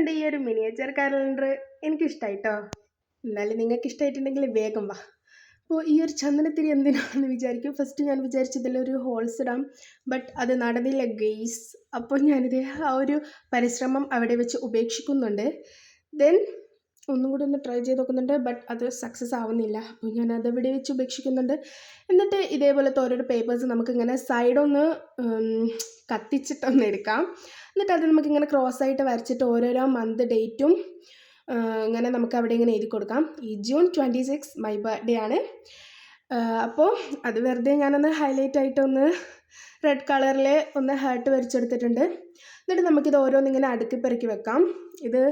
എങ്ങനെയുണ്ട് ഈ ഒരു മിനിയേച്ചർ കാലണ്ടർ? എനിക്കിഷ്ടമായിട്ടോ. എന്നാലും നിങ്ങൾക്ക് ഇഷ്ടമായിട്ടുണ്ടെങ്കിൽ വേഗം വാ. അപ്പോൾ ഈ ഒരു ചന്ദനത്തിരി എന്തിനാണെന്ന് വിചാരിക്കും. ഫസ്റ്റ് ഞാൻ വിചാരിച്ചു ഇതിലൊരു ഹോൾസ് ഇടാം, ബട്ട് അത് നടന്നില്ല ഗെയ്സ്. അപ്പോൾ ഞാനിത് ആ ഒരു പരിശ്രമം അവിടെ വെച്ച് ഉപേക്ഷിക്കുന്നുണ്ട്. ദെൻ ഒന്നും കൂടി ഒന്ന് ട്രൈ ചെയ്ത് നോക്കുന്നുണ്ട്, ബട്ട് അത് സക്സസ് ആവുന്നില്ല. അപ്പോൾ ഞാനത് ഇവിടെ വെച്ച് ഉപേക്ഷിക്കുന്നുണ്ട്. എന്നിട്ട് ഇതേപോലത്തെ ഓരോരോ പേപ്പേഴ്സ് നമുക്കിങ്ങനെ സൈഡൊന്ന് കത്തിച്ചിട്ടൊന്ന് എടുക്കാം. എന്നിട്ട് അത് നമുക്കിങ്ങനെ ക്രോസ് ആയിട്ട് വരച്ചിട്ട് ഓരോരോ മന്ത് ഡേറ്റും ഇങ്ങനെ നമുക്ക് അവിടെ ഇങ്ങനെ എഴുതി കൊടുക്കാം. ഈ June 26 മൈ ബർത്ത്ഡേ ആണ്. അപ്പോൾ അത് വെറുതെ ഞാനൊന്ന് ഹൈലൈറ്റ് ആയിട്ടൊന്ന് റെഡ് കളറിൽ ഒന്ന് ഹാർട്ട് വരച്ചെടുത്തിട്ടുണ്ട്. എന്നിട്ട് നമുക്കിത് ഓരോന്നിങ്ങനെ അടുക്കി പെറുക്കി വെക്കാം. ഇത്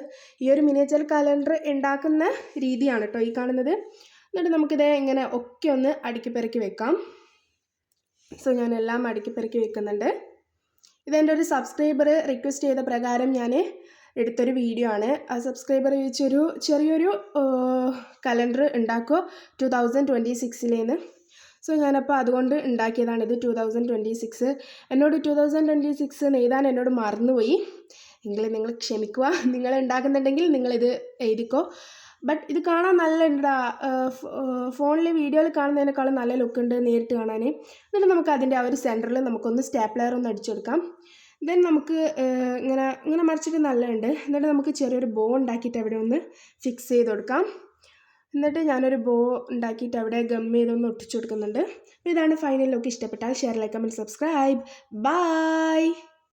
ഈ ഒരു മിനിയേച്ചർ കാലണ്ടർ ഉണ്ടാക്കുന്ന രീതിയാണ് കേട്ടോ ഈ കാണുന്നത്. എന്നിട്ട് നമുക്കിത് ഇങ്ങനെ ഒക്കെ ഒന്ന് അടുക്കി പെറുക്കി വെക്കാം. സോ ഞാനെല്ലാം അടുക്കി പെറുക്കി വെക്കുന്നുണ്ട്. ഇതെൻ്റെ ഒരു സബ്സ്ക്രൈബർ റിക്വസ്റ്റ് ചെയ്ത പ്രകാരം ഞാൻ എടുത്തൊരു വീഡിയോ ആണ്. ആ സബ്സ്ക്രൈബർ ചോദിച്ചൊരു ചെറിയൊരു കലണ്ടർ ഉണ്ടാക്കുമോ 2026 സോ ഞാനപ്പോൾ അതുകൊണ്ട് ഉണ്ടാക്കിയതാണിത്. 2026 എന്നോട് 2026 എഴുതാൻ എന്നോട് മറന്നുപോയി. എങ്കിലും നിങ്ങൾ ക്ഷമിക്കുക. നിങ്ങൾ ഉണ്ടാക്കുന്നുണ്ടെങ്കിൽ നിങ്ങളിത് എഴുതിക്കോ. ബട്ട് ഇത് കാണാൻ നല്ല എന്താ ഫോണിൽ വീഡിയോയിൽ കാണുന്നതിനേക്കാളും നല്ല ലുക്ക് ഉണ്ട് നേരിട്ട് കാണാൻ. എന്നിട്ട് നമുക്ക് അതിൻ്റെ ആ ഒരു സെൻറ്ററിൽ നമുക്കൊന്ന് സ്റ്റാപ്ലർ ഒന്ന് അടിച്ചെടുക്കാം. ദെൻ നമുക്ക് ഇങ്ങനെ മറിച്ചിട്ട് നല്ലതുണ്ട്. എന്നിട്ട് നമുക്ക് ചെറിയൊരു ബോ ഉണ്ടാക്കിയിട്ട് അവിടെ ഒന്ന് ഫിക്സ് ചെയ്ത് കൊടുക്കാം. എന്നിട്ട് ഞാനൊരു ബോ ഉണ്ടാക്കിയിട്ട് അവിടെ ഗം ചെയ്തൊന്ന് ഒട്ടിച്ചു കൊടുക്കുന്നുണ്ട്. ഇതാണ് ഫൈനൽ ലുക്ക്. ഇഷ്ടപ്പെട്ടാൽ share, like, comment, subscribe. By.